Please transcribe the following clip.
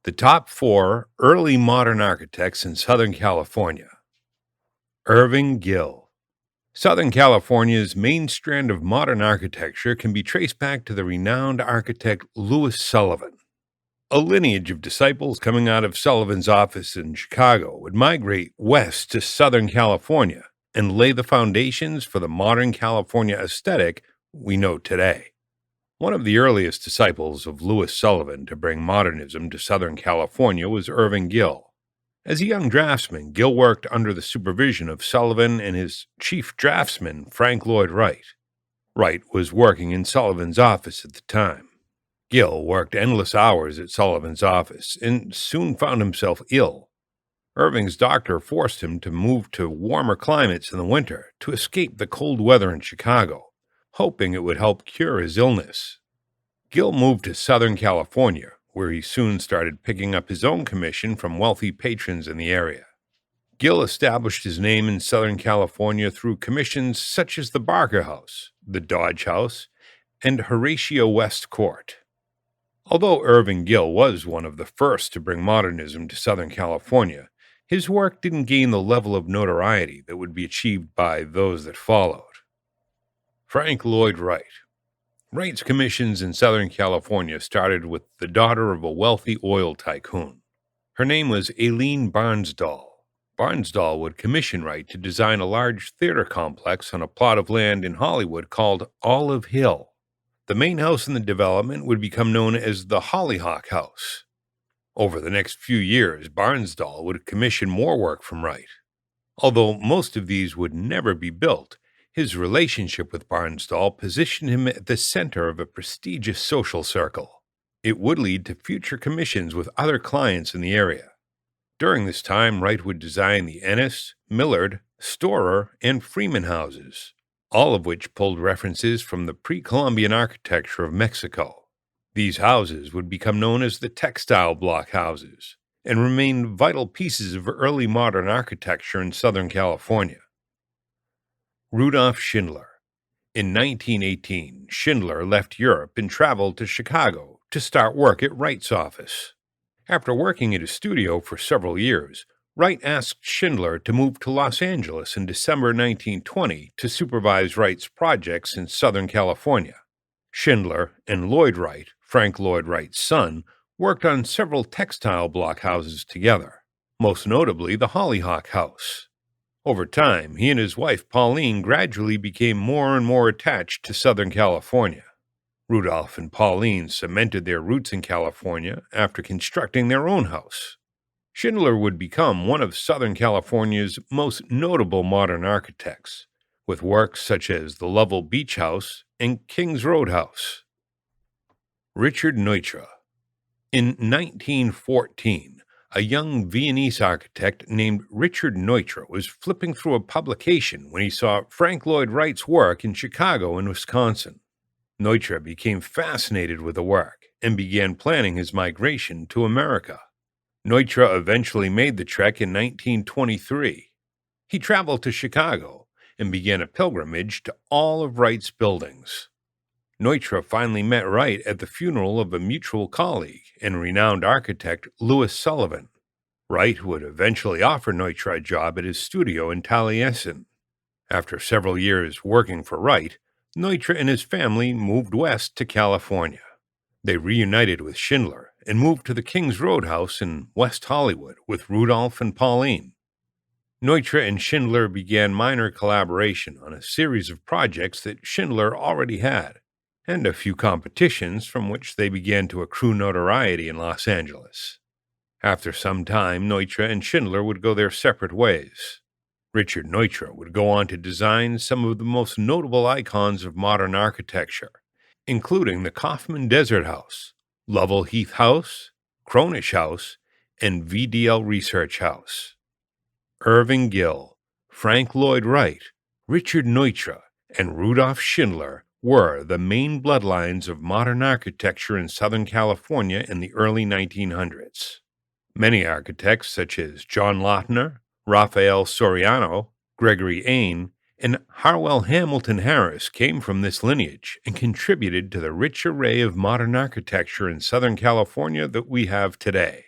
The top four early modern architects in Southern California. Irving Gill. Southern California's main strand of modern architecture can be traced back to the renowned architect Louis Sullivan. A lineage of disciples coming out of Sullivan's office in Chicago would migrate west to Southern California and lay the foundations for the modern California aesthetic we know today. One of the earliest disciples of Louis Sullivan to bring modernism to Southern California was Irving Gill. As a young draftsman, Gill worked under the supervision of Sullivan and his chief draftsman, Frank Lloyd Wright. Wright was working in Sullivan's office at the time. Gill worked endless hours at Sullivan's office and soon found himself ill. Irving's doctor forced him to move to warmer climates in the winter to escape the cold weather in Chicago, hoping it would help cure his illness. Gill moved to Southern California, where he soon started picking up his own commission from wealthy patrons in the area. Gill established his name in Southern California through commissions such as the Barker House, the Dodge House, and Horatio West Court. Although Irving Gill was one of the first to bring modernism to Southern California, his work didn't gain the level of notoriety that would be achieved by those that followed. Frank Lloyd Wright. Wright's commissions in Southern California started with the daughter of a wealthy oil tycoon. Her name was Aileen Barnsdall. Barnsdall would commission Wright to design a large theater complex on a plot of land in Hollywood called Olive Hill. The main house in the development would become known as the Hollyhock House. Over the next few years, Barnsdall would commission more work from Wright. Although most of these would never be built, his relationship with Barnsdall positioned him at the center of a prestigious social circle. It would lead to future commissions with other clients in the area. During this time, Wright would design the Ennis, Millard, Storer, and Freeman houses, all of which pulled references from the pre-Columbian architecture of Mexico. These houses would become known as the textile block houses and remain vital pieces of early modern architecture in Southern California. Rudolf Schindler. In 1918, Schindler left Europe and traveled to Chicago to start work at Wright's office. After working at his studio for several years, Wright asked Schindler to move to Los Angeles in December 1920 to supervise Wright's projects in Southern California. Schindler and Lloyd Wright, Frank Lloyd Wright's son, worked on several textile block houses together, most notably the Hollyhock House. Over time, he and his wife Pauline gradually became more and more attached to Southern California. Rudolph and Pauline cemented their roots in California after constructing their own house. Schindler would become one of Southern California's most notable modern architects, with works such as the Lovell Beach House and Kings Road House. Richard Neutra. In 1914, a young Viennese architect named Richard Neutra was flipping through a publication when he saw Frank Lloyd Wright's work in Chicago and Wisconsin. Neutra became fascinated with the work and began planning his migration to America. Neutra eventually made the trek in 1923. He traveled to Chicago and began a pilgrimage to all of Wright's buildings. Neutra finally met Wright at the funeral of a mutual colleague and renowned architect Louis Sullivan. Wright would eventually offer Neutra a job at his studio in Taliesin. After several years working for Wright, Neutra and his family moved west to California. They reunited with Schindler and moved to the Kings Road House in West Hollywood with Rudolph and Pauline. Neutra and Schindler began minor collaboration on a series of projects that Schindler already had, and a few competitions from which they began to accrue notoriety in Los Angeles. After some time, Neutra and Schindler would go their separate ways. Richard Neutra would go on to design some of the most notable icons of modern architecture, including the Kaufman Desert House, Lovell Heath House, Cronish House, and VDL Research House. Irving Gill, Frank Lloyd Wright, Richard Neutra, and Rudolf Schindler were the main bloodlines of modern architecture in Southern California in the early 1900s. Many architects such as John Lautner, Raphael Soriano, Gregory Ain, and Harwell Hamilton Harris came from this lineage and contributed to the rich array of modern architecture in Southern California that we have today.